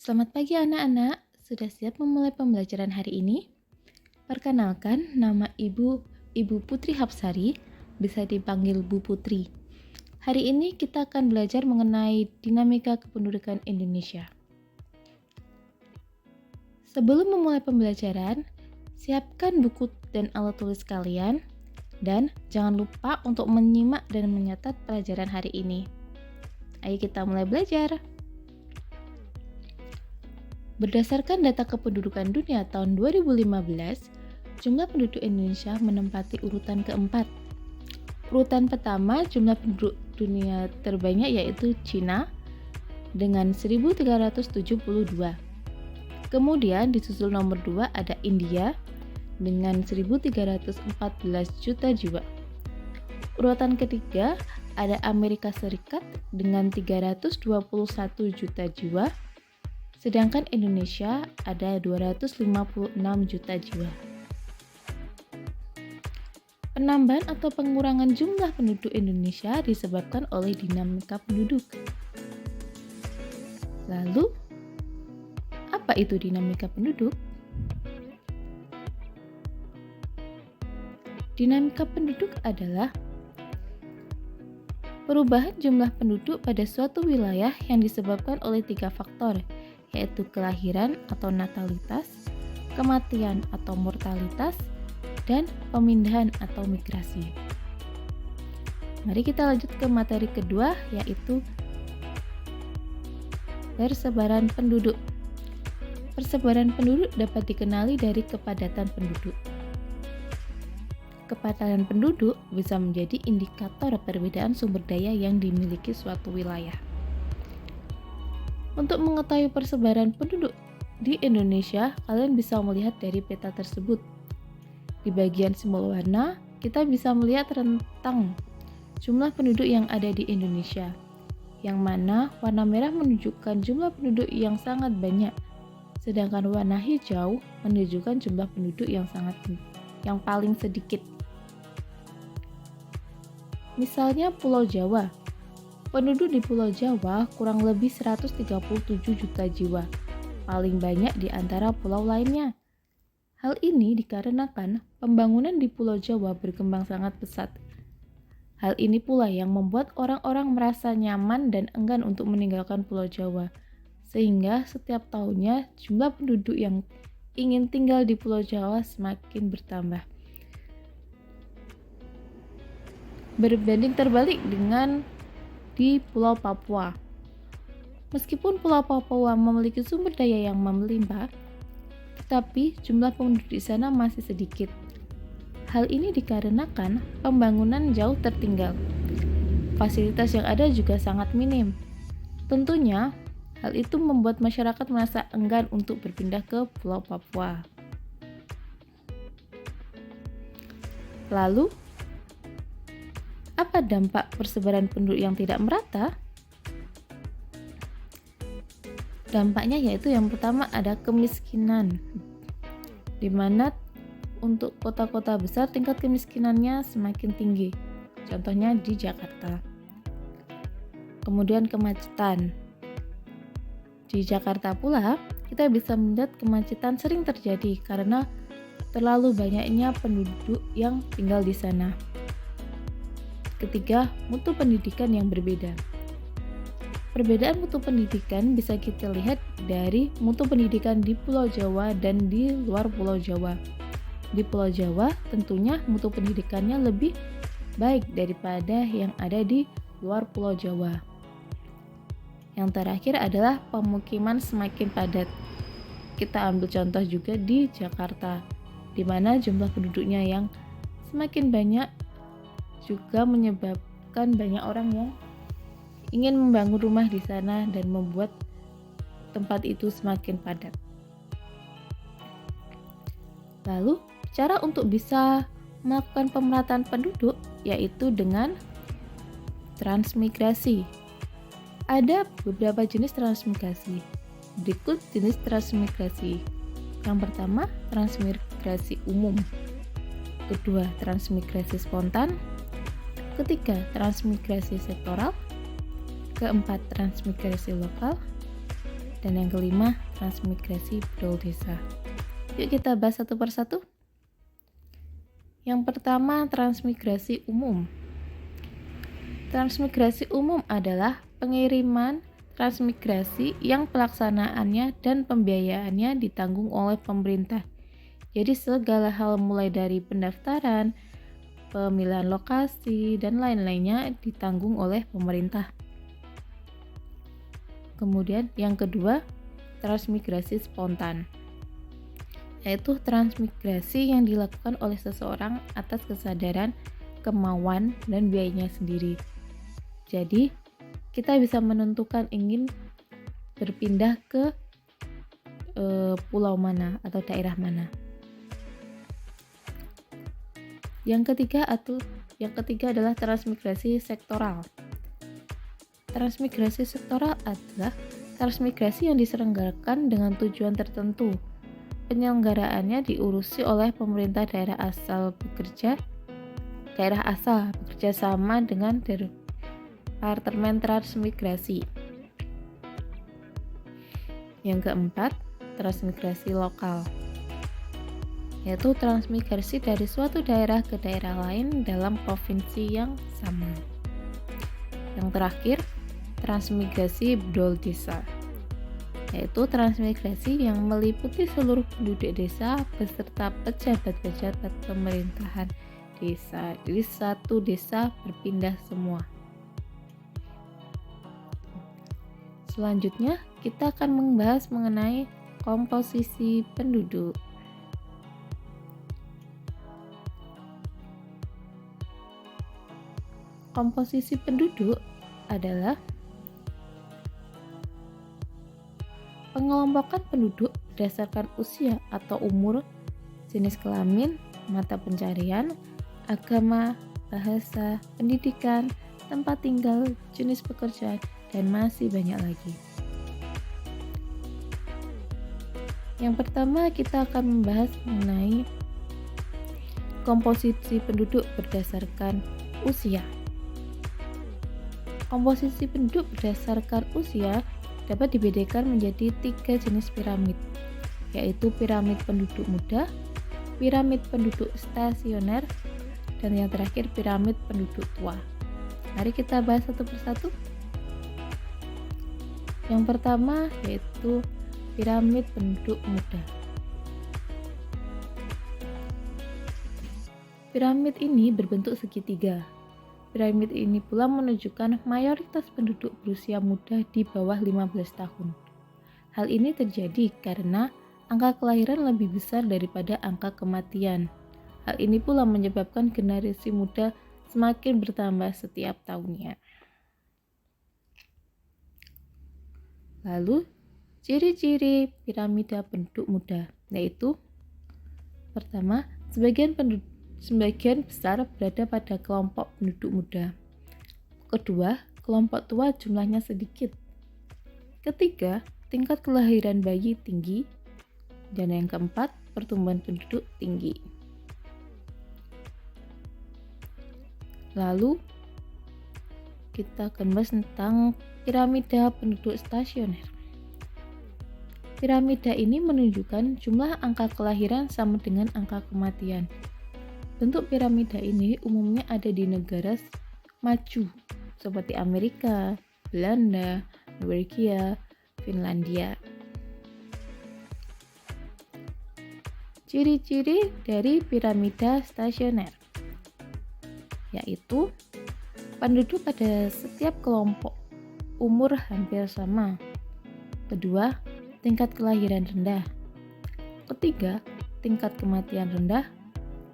Selamat pagi anak-anak, sudah siap memulai pembelajaran hari ini? Perkenalkan, nama Ibu Putri Hapsari, bisa dipanggil Bu Putri. Hari ini kita akan belajar mengenai dinamika kependudukan Indonesia. Sebelum memulai pembelajaran, siapkan buku dan alat tulis kalian, dan jangan lupa untuk menyimak dan mencatat pelajaran hari ini. Ayo kita mulai belajar. Berdasarkan data kependudukan dunia tahun 2015, jumlah penduduk Indonesia menempati urutan keempat. Urutan pertama jumlah penduduk dunia terbanyak yaitu Cina dengan 1372. Kemudian disusul nomor 2 ada India dengan 1314 juta jiwa. Urutan ketiga ada Amerika Serikat dengan 321 juta jiwa. Sedangkan Indonesia ada 256 juta jiwa. Penambahan atau pengurangan jumlah penduduk Indonesia disebabkan oleh dinamika penduduk. Lalu, apa itu dinamika penduduk? Dinamika penduduk adalah perubahan jumlah penduduk pada suatu wilayah yang disebabkan oleh 3 faktor, yaitu kelahiran atau natalitas, kematian atau mortalitas, dan pemindahan atau migrasi. Mari kita lanjut ke materi kedua, yaitu persebaran penduduk. Persebaran penduduk dapat dikenali dari kepadatan penduduk. Kepadatan penduduk bisa menjadi indikator perbedaan sumber daya yang dimiliki suatu wilayah. Untuk mengetahui persebaran penduduk di Indonesia, kalian bisa melihat dari peta tersebut. Di bagian simbol warna, kita bisa melihat rentang jumlah penduduk yang ada di Indonesia, yang mana warna merah menunjukkan jumlah penduduk yang sangat banyak, sedangkan warna hijau menunjukkan jumlah penduduk yang paling sedikit. Misalnya Pulau Jawa. Penduduk di Pulau Jawa kurang lebih 137 juta jiwa, paling banyak di antara pulau lainnya. Hal ini dikarenakan pembangunan di Pulau Jawa berkembang sangat pesat. Hal ini pula yang membuat orang-orang merasa nyaman dan enggan untuk meninggalkan Pulau Jawa, sehingga setiap tahunnya jumlah penduduk yang ingin tinggal di Pulau Jawa semakin bertambah. Berbanding terbalik dengan di Pulau Papua. Meskipun Pulau Papua memiliki sumber daya yang melimpah, tetapi jumlah penduduk di sana masih sedikit. Hal ini dikarenakan pembangunan jauh tertinggal. Fasilitas yang ada juga sangat minim. Tentunya, hal itu membuat masyarakat merasa enggan untuk berpindah ke Pulau Papua. Lalu, apa dampak persebaran penduduk yang tidak merata? Dampaknya yaitu yang pertama ada kemiskinan, di mana untuk kota-kota besar tingkat kemiskinannya semakin tinggi, contohnya di Jakarta. Kemudian kemacetan. Di Jakarta pula, kita bisa melihat kemacetan sering terjadi karena terlalu banyaknya penduduk yang tinggal di sana. Ketiga, mutu pendidikan yang berbeda. Perbedaan mutu pendidikan bisa kita lihat dari mutu pendidikan di Pulau Jawa dan di luar Pulau Jawa. Di Pulau Jawa, tentunya mutu pendidikannya lebih baik daripada yang ada di luar Pulau Jawa. Yang terakhir adalah pemukiman semakin padat. Kita ambil contoh juga di Jakarta, di mana jumlah penduduknya yang semakin banyak juga menyebabkan banyak orang yang ingin membangun rumah di sana dan membuat tempat itu semakin padat. Lalu, cara untuk bisa melakukan pemerataan penduduk yaitu dengan transmigrasi. Ada beberapa jenis transmigrasi. Berikut jenis transmigrasi. Yang pertama, transmigrasi umum. Kedua, transmigrasi spontan. Ketiga, transmigrasi sektoral. Keempat, transmigrasi lokal. Dan yang kelima, transmigrasi budaya desa. Yuk kita bahas satu persatu. Yang pertama, transmigrasi umum. Transmigrasi umum adalah pengiriman transmigrasi yang pelaksanaannya dan pembiayaannya ditanggung oleh pemerintah. Jadi segala hal mulai dari pendaftaran, pemilihan lokasi, dan lain-lainnya ditanggung oleh pemerintah. Kemudian yang kedua, transmigrasi spontan, yaitu transmigrasi yang dilakukan oleh seseorang atas kesadaran, kemauan, dan biayanya sendiri. Jadi, kita bisa menentukan ingin berpindah ke pulau mana atau daerah mana. Yang ketiga adalah transmigrasi sektoral. Transmigrasi sektoral adalah transmigrasi yang diselenggarakan dengan tujuan tertentu. Penyelenggaraannya diurusi oleh pemerintah daerah asal bekerja sama dengan Departemen Transmigrasi. Yang keempat, transmigrasi lokal, yaitu transmigrasi dari suatu daerah ke daerah lain dalam provinsi yang sama. Yang terakhir, transmigrasi budaya desa, yaitu transmigrasi yang meliputi seluruh penduduk desa beserta pejabat-pejabat pemerintahan desa. Jadi satu desa berpindah semua. Selanjutnya, kita akan membahas mengenai komposisi penduduk. Komposisi penduduk adalah pengelompokan penduduk berdasarkan usia atau umur, jenis kelamin, mata pencarian, agama, bahasa, pendidikan, tempat tinggal, jenis pekerjaan, dan masih banyak lagi. Yang pertama, kita akan membahas mengenai komposisi penduduk berdasarkan usia. Komposisi penduduk berdasarkan usia dapat dibedakan menjadi 3 jenis piramid, yaitu piramid penduduk muda, piramid penduduk stasioner, dan yang terakhir piramid penduduk tua. Mari kita bahas satu persatu. Yang pertama yaitu piramid penduduk muda. Piramid ini berbentuk segitiga. Piramid ini pula menunjukkan mayoritas penduduk berusia muda di bawah 15 tahun. Hal ini terjadi karena angka kelahiran lebih besar daripada angka kematian. Hal ini pula menyebabkan generasi muda semakin bertambah setiap tahunnya. Lalu, ciri-ciri piramida penduduk muda, yaitu pertama, sebagian besar berada pada kelompok penduduk muda. Kedua, kelompok tua jumlahnya sedikit. Ketiga, tingkat kelahiran bayi tinggi. Dan yang keempat, pertumbuhan penduduk tinggi. Lalu, kita akan bahas tentang piramida penduduk stasioner. Piramida ini menunjukkan jumlah angka kelahiran sama dengan angka kematian. Bentuk piramida ini umumnya ada di negara maju seperti Amerika, Belanda, Norwegia, Finlandia. Ciri-ciri dari piramida stasioner, yaitu penduduk pada setiap kelompok umur hampir sama. Kedua, tingkat kelahiran rendah. Ketiga, tingkat kematian rendah.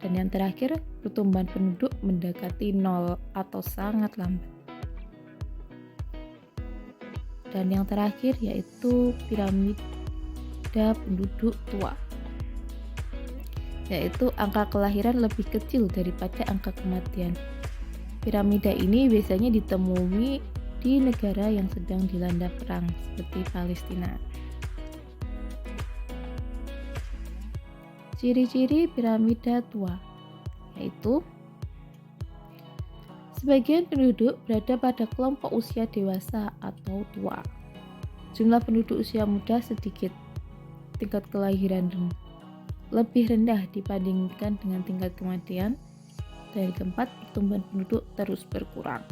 Dan yang terakhir, pertumbuhan penduduk mendekati 0 atau sangat lambat. Dan yang terakhir yaitu piramida penduduk tua, yaitu angka kelahiran lebih kecil daripada angka kematian. Piramida ini biasanya ditemui di negara yang sedang dilanda perang seperti Palestina. Ciri-ciri piramida tua, yaitu sebagian penduduk berada pada kelompok usia dewasa atau tua. Jumlah penduduk usia muda sedikit, tingkat kelahiran lebih rendah dibandingkan dengan tingkat kematian. Dan keempat, pertumbuhan penduduk terus berkurang.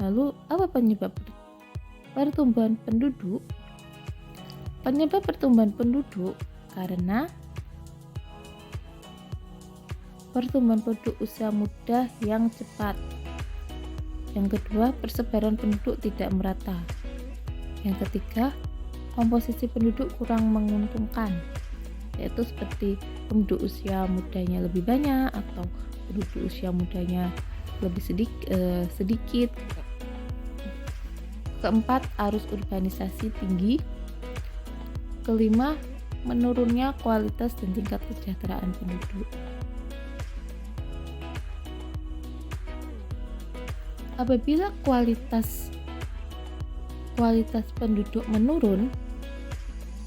Lalu, apa penyebab pertumbuhan penduduk? Penyebab pertumbuhan penduduk karena pertumbuhan penduduk usia muda yang cepat. Yang kedua, persebaran penduduk tidak merata. Yang ketiga, komposisi penduduk kurang menguntungkan, yaitu seperti penduduk usia mudanya lebih banyak atau penduduk usia mudanya lebih sedikit. Keempat, arus urbanisasi tinggi. Kelima, menurunnya kualitas dan tingkat kesejahteraan penduduk. Apabila kualitas penduduk menurun,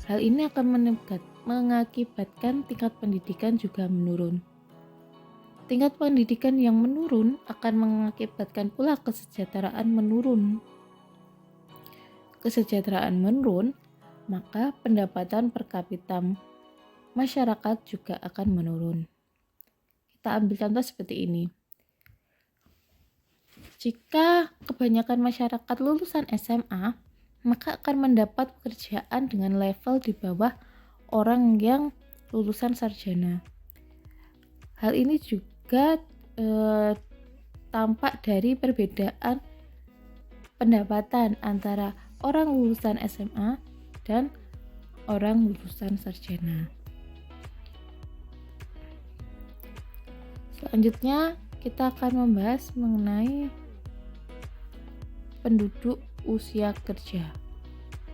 hal ini akan mengakibatkan tingkat pendidikan juga menurun. Tingkat pendidikan yang menurun akan mengakibatkan pula kesejahteraan menurun. Kesejahteraan menurun, maka pendapatan per kapita masyarakat juga akan menurun. Kita ambil contoh seperti ini. Jika kebanyakan masyarakat lulusan SMA, maka akan mendapat pekerjaan dengan level di bawah orang yang lulusan sarjana. Hal ini juga tampak dari perbedaan pendapatan antara orang lulusan SMA dan orang lulusan sarjana. Selanjutnya, kita akan membahas mengenai penduduk usia kerja.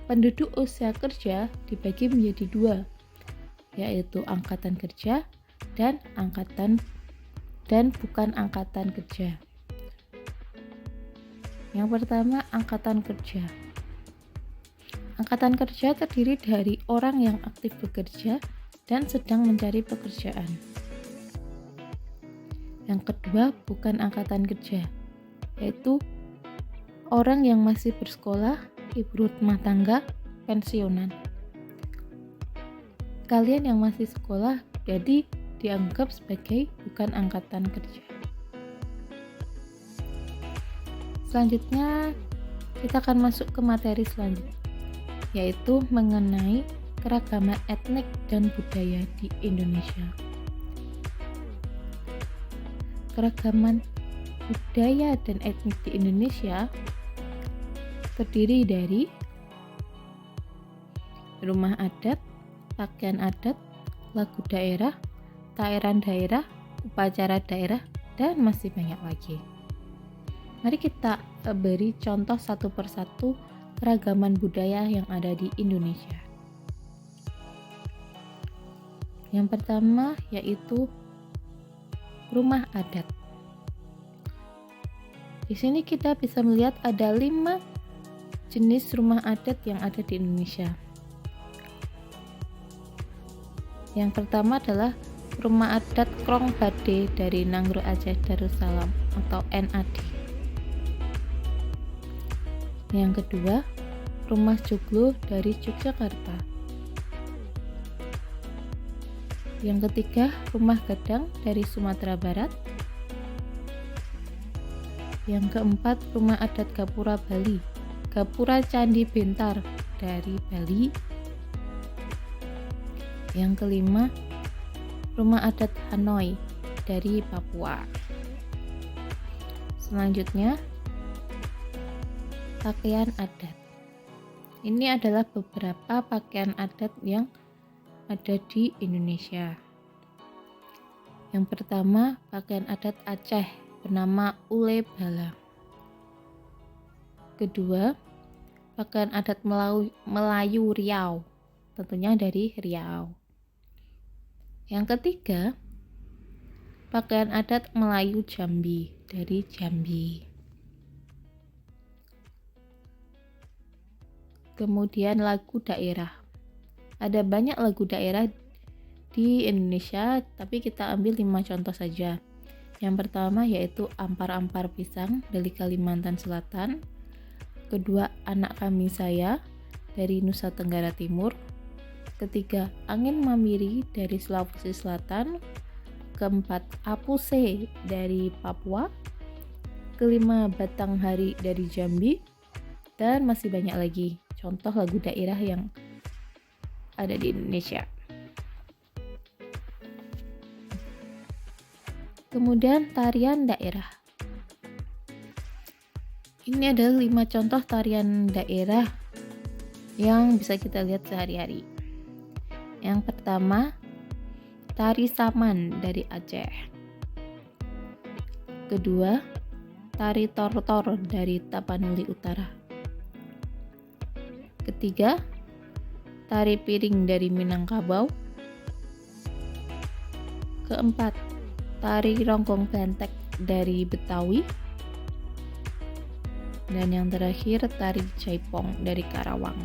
Penduduk usia kerja dibagi menjadi dua, yaitu angkatan kerja dan bukan angkatan kerja. Yang pertama, angkatan kerja. Angkatan kerja terdiri dari orang yang aktif bekerja dan sedang mencari pekerjaan. Yang kedua, bukan angkatan kerja, yaitu orang yang masih bersekolah, ibu rumah tangga, pensiunan. Kalian yang masih sekolah jadi dianggap sebagai bukan angkatan kerja. Selanjutnya, kita akan masuk ke materi selanjutnya, yaitu mengenai keragaman etnik dan budaya di Indonesia. Keragaman budaya dan etnik di Indonesia terdiri dari rumah adat, pakaian adat, lagu daerah, tairan daerah, upacara daerah, dan masih banyak lagi. Mari kita beri contoh satu persatu keragaman budaya yang ada di Indonesia. Yang pertama yaitu rumah adat. Di sini kita bisa melihat ada 5 jenis rumah adat yang ada di Indonesia. Yang pertama adalah rumah adat Krong Bade dari Nanggroe Aceh Darussalam atau NAD. Yang kedua, rumah Joglo dari Yogyakarta. Yang ketiga, rumah Gadang dari Sumatera Barat. Yang keempat, rumah adat Gapura Bali, Gapura Candi Bentar dari Bali. Yang kelima, rumah adat Hanoi dari Papua. Selanjutnya, pakaian adat. Ini adalah beberapa pakaian adat yang ada di Indonesia. Yang pertama, pakaian adat Aceh bernama Ule Bala. Kedua, pakaian adat Melayu Riau, tentunya dari Riau. Yang ketiga, pakaian adat Melayu Jambi dari Jambi. Kemudian lagu daerah. Ada banyak lagu daerah di Indonesia, tapi kita ambil 5 contoh saja. Yang pertama yaitu Ampar-Ampar Pisang dari Kalimantan Selatan, Kedua, Anak Kami Saya dari Nusa Tenggara Timur. Ketiga, Angin Mamiri dari Sulawesi Selatan. Keempat, Apuse dari Papua. Kelima, Batang Hari dari Jambi. Dan masih banyak lagi contoh lagu daerah yang ada di Indonesia. Kemudian tarian daerah. Ini adalah 5 contoh tarian daerah yang bisa kita lihat sehari-hari. Yang pertama, tari Saman dari Aceh. Kedua, tari Tortor dari Tapanuli Utara. Ketiga, tari Piring dari Minangkabau. Keempat, tari Ronggong Bentek dari Betawi. Dan yang terakhir, tari Jaipong dari Karawang.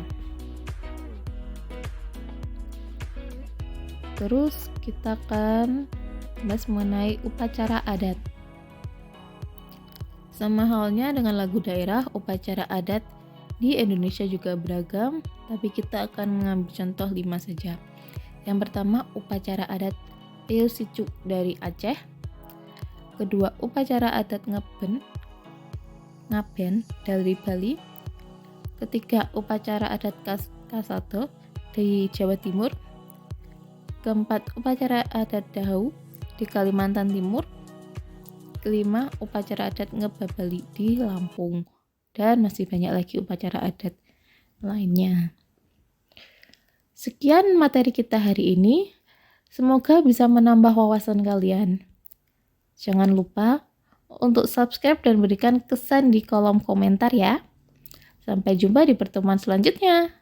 Terus kita akan bahas mengenai upacara adat. Sama halnya dengan lagu daerah, upacara adat di Indonesia juga beragam, tapi kita akan mengambil contoh 5 saja. Yang pertama, upacara adat Peo Sicuk dari Aceh. Kedua, upacara adat Ngaben dari Bali. Ketiga, upacara adat Kasado di Jawa Timur. Keempat, upacara adat Dahau di Kalimantan Timur. Kelima, upacara adat Ngebabali di Lampung. Dan masih banyak lagi upacara adat lainnya. Sekian materi kita hari ini. Semoga bisa menambah wawasan kalian. Jangan lupa untuk subscribe dan berikan kesan di kolom komentar ya. Sampai jumpa di pertemuan selanjutnya.